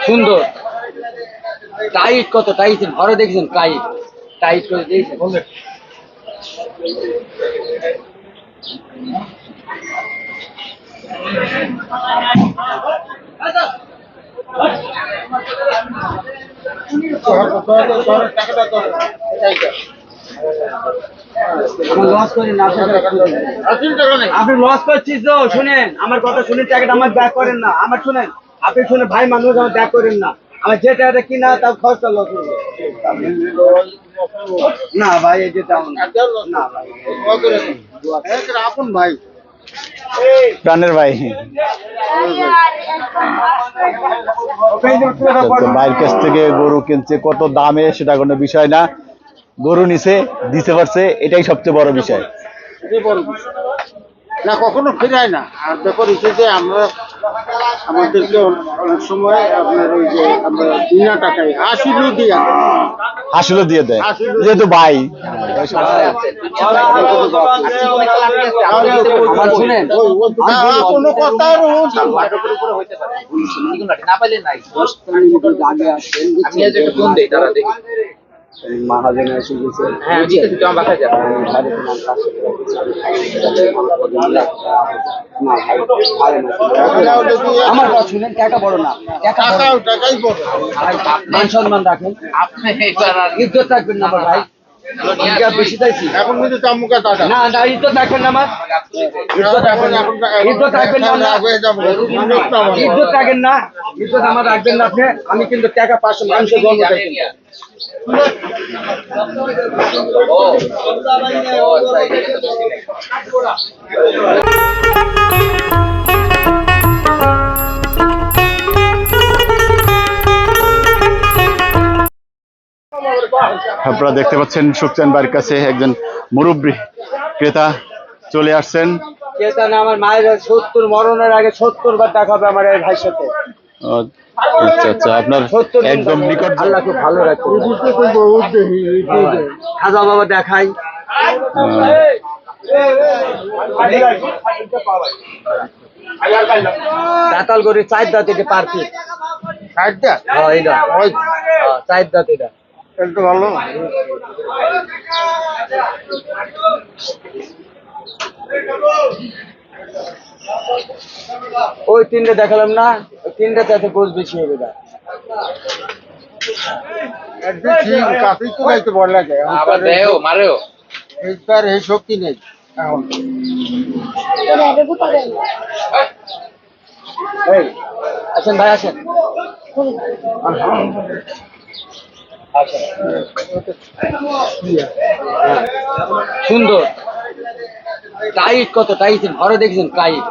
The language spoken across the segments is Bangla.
সুন্দর। টাইট কত টাইট ঘরে দেখছেন? টাইট টাইট করে দিয়েছে। আপনি লস করছিস তো, শুনেন আমার কথা, শুনে টাকাটা আমার ব্যাক করেন না। আমার শুনেন, আপনি শুনে ভাই মানুষ আমার ব্যাক করেন না। আমার যে টাকাটা কিনা তাও খরচা লস না ভাই, এই যে না ভাই, আপন ভাই, প্রাণের ভাই। ভাইয়ের কাছ থেকে গরু কিনছে, কত দামে সেটা কোনো বিষয় না, গরু নিছে দিতে পারছে, এটাই সবচেয়ে বড় বিষয়। না কখনো ফেরায় না। আর ব্যাপার হচ্ছে যে আমরা আমাদেরকে অনেক সময় আপনার ওই যে আমরা বিনা টাকায় হাসিলও দিয়ে দেয়, যেহেতু ভাই। মহাজন এসে গেছে। আমার কথা শুনেন, টাকা বড় না, টাকাই বড়। মান সম্মান রাখেন, আপনি ইজ্জত রাখবেন না ভাই। বেশি চাইছি এখন কিন্তু চামুকা দাদা না না, ইজ্জত রাখবেন না আমার, ইজ্জত রাখবেন না, ইজ্জত রাখবেন না, ইজ্জত রাখেন না, ইজ্জত আমার রাখবেন না আপনি। আমি কিন্তু টাকা 500 মানুষের জন্ম দেয়। আপনারা দেখতে পাচ্ছেন সুখচান বাড়ির কাছে একজন মুরব্বী ক্রেতা চলে আসছেন। ক্রেতা না, আমার মায়ের 70 মরণের আগে 70 বার দেখা হবে আমার এই ভাইয়ের সাথে। আচ্ছা আচ্ছা, আপনার একদম নিকট। আল্লাহ খুব ভালো রাখে। খাজা বাবা দেখাই, দাতাল করে 4 দাঁত, এটা পারফেক্ট 4 দাঁত। হ্যাঁ এটা 4 দাঁত, এটা একটু ভালো। ওই 3টে দেখালাম না, 3টাতে এত গোছ বেশি হবে না। কাফি তো নাইতে বড় লাগে, আবার দেও মারেও একবার এই শক্তি নেই এখন। এই আছেন ভাই, আছেন। সুন্দর। টাইট কত টাইট ঘরে দেখছেন? টাইট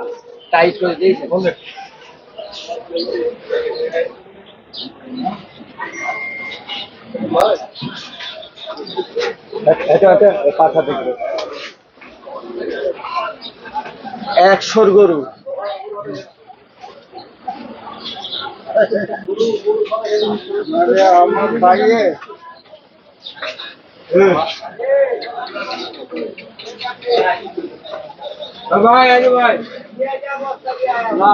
টাইট করে দিয়েছে। পাঠা দেখবে 100 গরু। আমার ভাইয়ে ভাই আরে ভাই না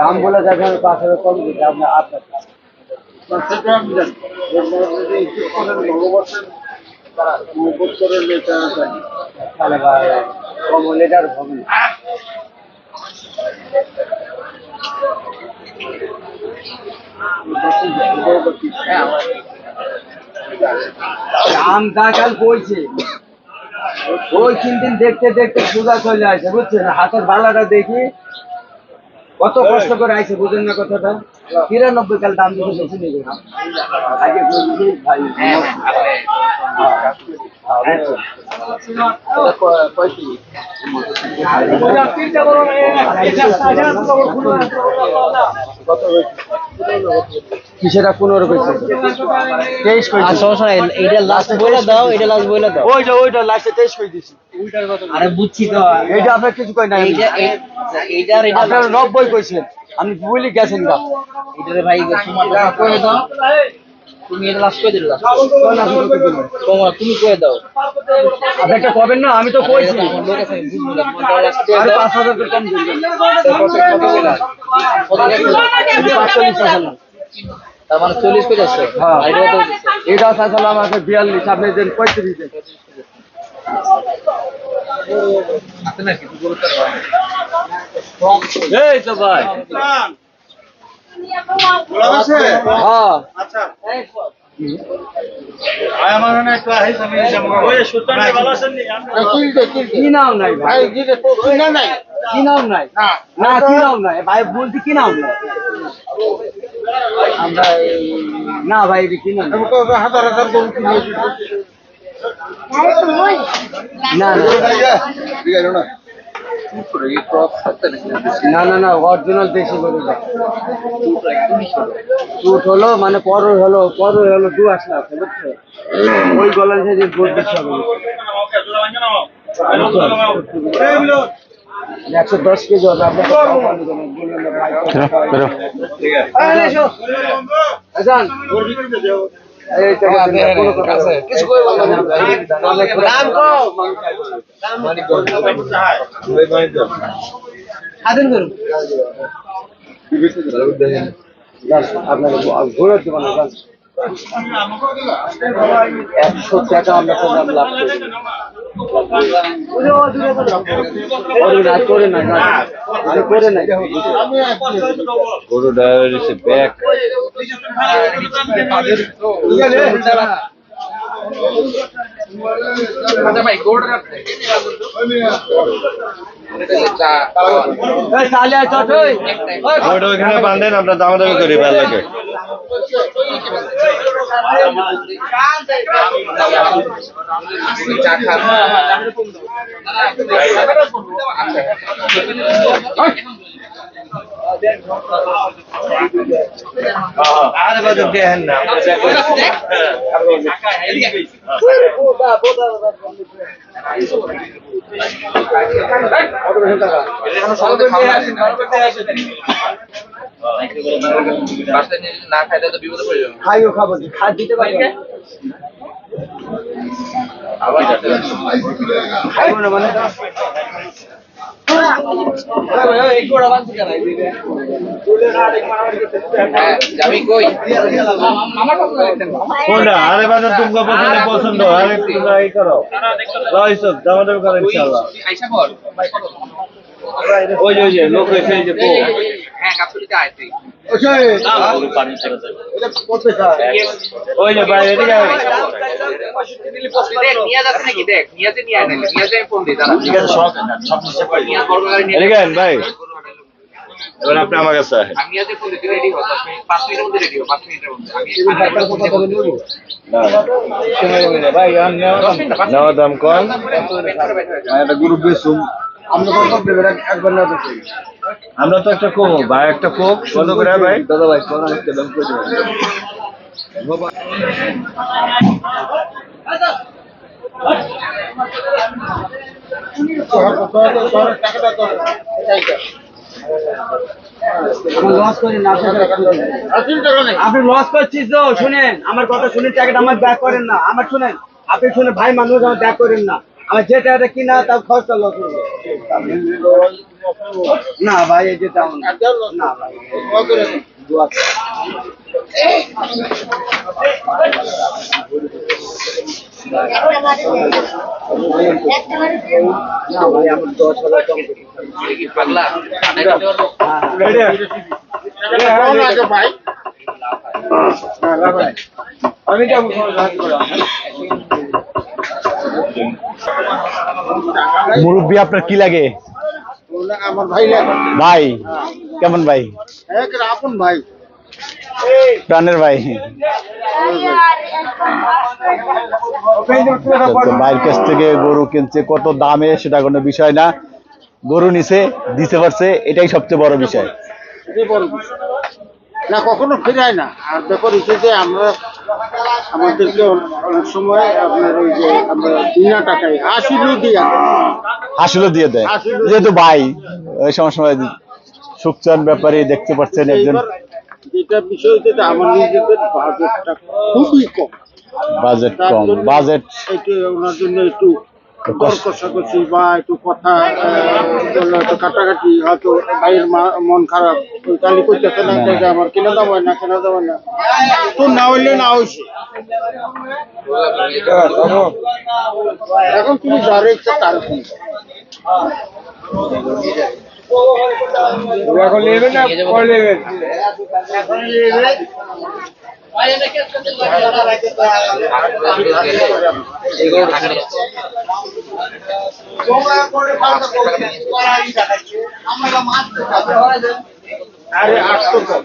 हम बोला जाता है पास कम दिखे आपने आप कम लेटर আম কাঁঠাল বইছে, ওই 3 দিন দেখতে দেখতে সুগা চলে আসে, বুঝছেন? হাতের বালাটা দেখি কত কষ্ট করে আইছে বুঝেন না কথাটা 93 কাল দাম দিতে বেশি নেই আগে বুঝলি ভাই কিসেরা 15 কইছে 23 কইছে সমস্যা নাই এটা লাস্ট বইলা দাও এটা লাস্ট বইলা দাও ওইটা লাস্টে 23 কই দিছি ওইটার কথা আরে বুঝছি তো এইটা আপনি কিছু কই না এইটা আপনারা 90 কইছেন আমি বলি গেছেন গা এটারে ভাই তোমার কই দাও তুমি এটা লাস্ট কই দিলা তোমার তুমি কই দাও আপনি একটা কবেন না আমি তো কইছি লোক আছে বুঝবো না তোমার লাস্ট কই দাও 5000 করে কম দিন তার মানে 40 কই যাচ্ছে হ্যাঁ এটা চাইছিল আমাকে 42 আপনি দেন 35 দেন আছে না কিছু গুরুত্ব এই তো ভাই বলা আছে হ্যাঁ আচ্ছা আয় আমার না একটু আইস আমি ওই সুলতান ভালো আছেন নি কি নাম নাই ভাই কি না নাই কি নাম নাই না কি নাম নাই ভাই বলছি কি নাম নাই আমরা না ভাই এটা কি নাম হাজার হাজার গরু কিনে না না অরিজিনাল দেশি গরু দুধ হলো মানে পর হলো দু আসলে আছে বুঝছো ওই গলার সাইজের গোট বেশি হবে 110 কেজি হবে আপনার আপনাকে ঘুরে দেবো না 100 টাকা আমরা লাভ করে না গরু ডায়াবেটিস ব্যাক ওইখানে বান্ধেন আমরা দামাদামি করি ভালো লাগে আরে বাজে দেখেন না না খাইতে তো বিপদে পড়ে যাবে খাইও খাবো খাদ দিতে পারি খাইবো না মানে যাবি কই কোনটা আরে বাজার তুমকা পছন্দ আরে এই করো লাইসব দামাদামি করেন ইনশাআল্লাহ আইসা পর ওই যে লোক এসে যে হ্যাঁ কাপড়িতে আইছে ওই যে ভাই এদিকে দেখ নিয়ে যাচ্ছে নাকি দেখ নিয়ে নিয়ে আনে নিয়ে যাই ফোন দিই তারা ঠিক আছে সব নিচে পাই নিয়ে বড় গাড়ি নিয়ে এদিকে আন ভাই এবার আপনি আমার কাছে আসেন আমি আজ ফোন দিতে রেডি হও 5 মিনিটের মধ্যে রেডি হও 5 মিনিটের মধ্যে আমি ভাই নেওয়া দাম কম একটা গ্রুপ বেসুম আমরা তো একটা কোক ভাই একটা কোক কত করে ভাই দাদা ভাই কোন একটা দাম করে আপনি লস করছিস তো শুনেন আমার কথা শুনে টাকাটা আমার ব্যাক করেন না আমার শুনেন আপনি শুনে ভাই মানুষ আমার ব্যাক করেন না আমার যে টাকাটা কিনা তাও খরচা লস না ভাই এই যে তেমন না ভাই দোয়া না ভাই আমার 10,000 কম কি পাগলা আমি যাবো মুরব্বী আপনার কি লাগে আমার ভাই ভাই কেমন ভাই? আপন ভাই। প্রাণের ভাই। তো ভাইয়ের কাছ থেকে গরু কিনছে, কত দামে সেটা কোনো বিষয় না, গরু নিছে, দিতে পারছে, এটাই সবচেয়ে বড় বিষয়। এটাই বড় বিষয়। না কখনো ফেরায় না। আর ব্যাপার হচ্ছে যে আমরা আমাদেরকে অনেক সময় আপনার ওই যে আমরা বিনা টাকায় হাসিলও দিয়া আসলে দিয়ে দেয়, আসলে- যেহেতু ভাই ওই সময় সুখচান ব্যাপারে দেখতে পাচ্ছেন একজন এইবার যেটা বিষয় হচ্ছে যে আমার নিজেদের বাজেটটা খুবই কম। বাজেট তার কম, জন্য বাজেট একটু ওনার জন্য একটু দর কষাকষি বা একটু কথা একটু কাটাকাটি, হয়তো ভাইয়ের মন খারাপ ওই কালি করতেছে না যে আমার কেনা দাম হয় না, কেনা দাম হয় না, তো না হইলে না হয়েছে। এখন তুমি যারে ইচ্ছা তার ফোন এখন নেবেন না পরে নেবেন এখন নেবেন আরে 800 কম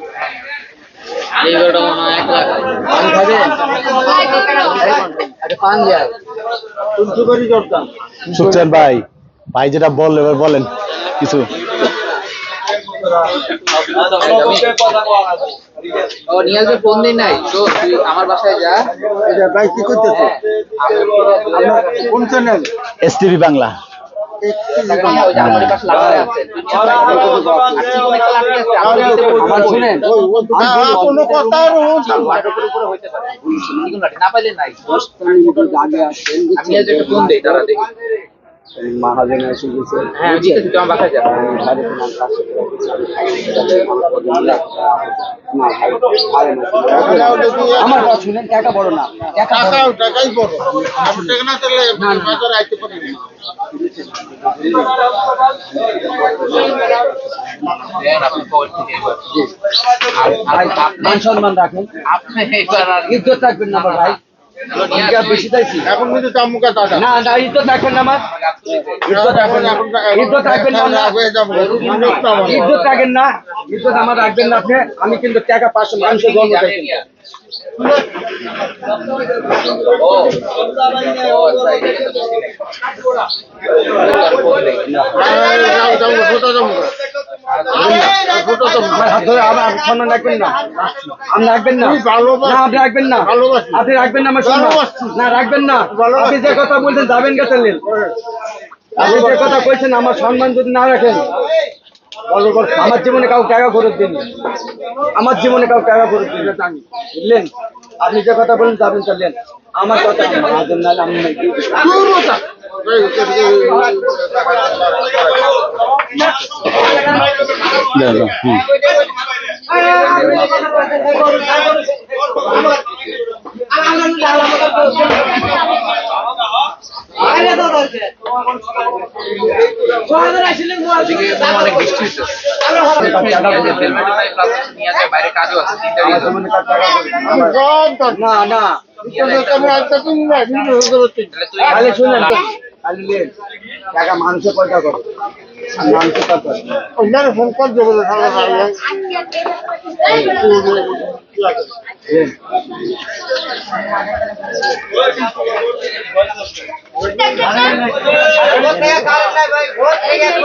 সুখচান ভাই, ভাই যেটা বললে এবার বলেন কিছু। ও নিয়াজ ভাই ফোন দিন নাই তো তুই আমার বাসায় যা। ভাই কি করতেছে? আপনার কোন চ্যানেল? এসটিভি বাংলা। ওই যে আমার পাশে লাগানো আছে আমার শুনেন কোনো কথা উপরে হইতে পারে না পাইলে নাই আমি আজ একটা ফোন দেই তারা দেখি মহাজনে এসে গেছে। হ্যাঁ ঠিক আছে তুই আমার বাসায় যা আমার কথা শুনেন, টাকা বড় না, টাকাই বড়। আমি টাকা না তাহলে বাজারে আইতে পারি না। দেন আপনি কল থেকে মান সম্মান রাখেন, আপনি এবার আর ইজ্জত রাখবেন না ভাই। বেশি চাইছি এখন কিন্তু চামুকা দাদা না না, ইজ্জত রাখবেন না আমার, ইজ্জত রাখবেন না, ইজ্জত রাখবেন না, ইজ্জত রাখেন না, ইজ্জত আমার রাখবেন না আপনি। আমি কিন্তু টাকা 500 মানুষের জন্ম দেই। আমার সম্মান রাখবেন না, আপনি রাখবেন না, আপনি রাখবেন না, আপনি রাখবেন না আমার সম্মান, না রাখবেন না। আপনি যে কথা বলছেন যাবেন গেছেন, আপনি যে কথা কইছেন আমার সম্মান যদি না রাখেন, আমার জীবনে কাউ টাকা ফেরত দিন, আমার জীবনে কাউ টাকা ফেরত দিন জানি, বুঝলেন? আপনি যে কথা বলেন যাবেন চললেন, আমার কথা অনেক বৃষ্টি হচ্ছে বাইরে কাজও আছে না না খালি শুনলেন খালি লেন টাকা মানুষের পয়সা করো, মানুষের কথা অন্যান্য ফোন কর দেবো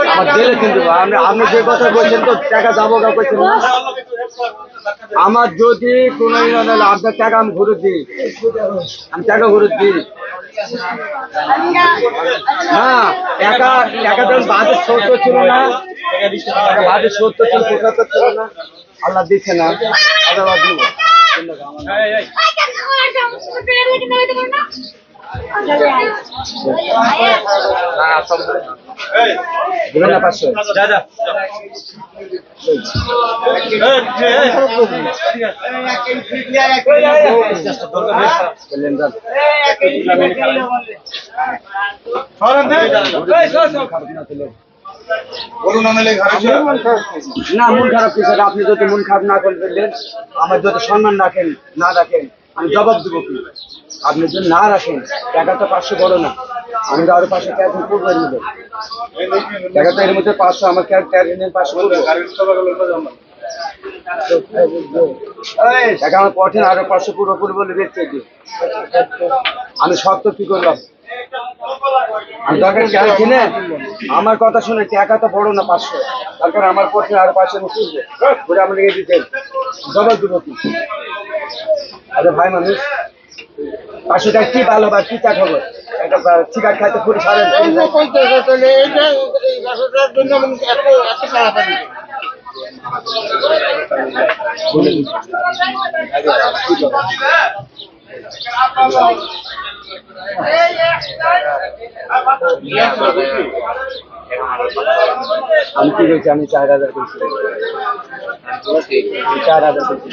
আমার দিলে কিন্তু আপনি যে কথা বলছেন তো টাকা যাবো গা করছেন না। আমার যদি কোনো আপনার টাকা আমি ঘুরে দিই, আমি টাকা ঘুরে দিই হ্যাঁ, টাকা টাকা যখন বাজেট 70 ছিল না, বাজেট 70 ছিল 75 ছিল না, আল্লাহ দিচ্ছে না, আল্লাহ দিব দিবেন না 500 না মন খারাপ কিছু না। আপনি যদি মন খারাপ না করবেন, আমার যদি সম্মান রাখেন না রাখেন, আমি জবাব দেবো কি? আপনি যদি না রাখেন, টাকা তো 500 বড় না, আমি তো আরো 500 টাকা দিয়ে করবো এর মধ্যে। দেখা তো এর মধ্যে 500 আমার ক্যাশ 500 করবো। দেখা আমার কঠিন আরো 500 পুরোপুরি বলে বেচতে দিই। আমি সব তো কি করলাম, আমি দরকার ক্যাশ কিনে আমার কথা শুনে টাকা তো বড় না 500, তারপর আমার কঠিন আরো 500 আমি কিনবো বলে আমার লেগে দিতেন জবাব দেবো কি। আরে ভাই মানুষ 500 টাকা কি ভালো বা কি চা খাবো, একটা সিগারেট খাইতে পুরো সারেন আমি কি বলছি, আমি 4000 বলছি, 4000 বলছি,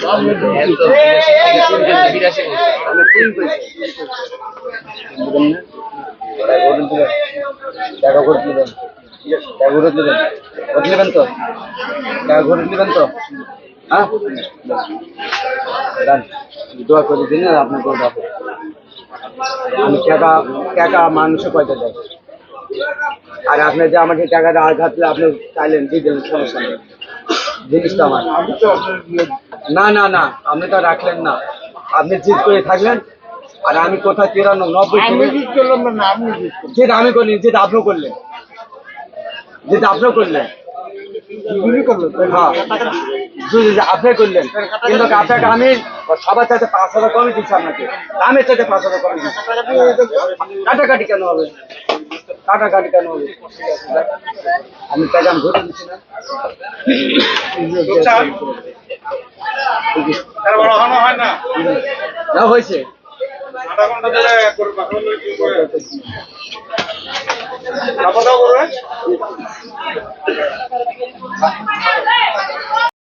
আমি তিন বলছি। টাকা ঘুরে দিবেন, টাকা ঘুরে দিবেন, ঘুরে দিবেন তো, টাকা ঘুরে দিবেন তো, হ্যাঁ দোয়া করে দিন আপনার করে দেবো। আমি টাকা টাকা মানুষে পয়সা দেয়, আর আপনি যে আমাকে টাকাটা আঘাত আপনি চাইলেন দিয়ে দিলেন, সমস্যা নেই, জিনিসটা আমার। না না না, আপনি তো রাখলেন না, আপনি জিদ করে থাকলেন, আর আমি কোথায় 93 জিদ করলাম না, আপনি জিদ আমি করলেন, জিদ আপনিও করলেন, জিদ আপনিও করলেন, হ্যাঁ আপনি করলেন, কিন্তু আপনাকে আমি সবার চাইতে 5,000 কমে দিচ্ছি আপনাকে, দামের চাইতে 5,000 কমে দিচ্ছি। কাটাকাটি কেন হবে, কাটাকাটি কেন হবে, আমি টাকা আমি ধরে দিচ্ছি না। না হয়েছে আধা ঘন্টা ধরে করবে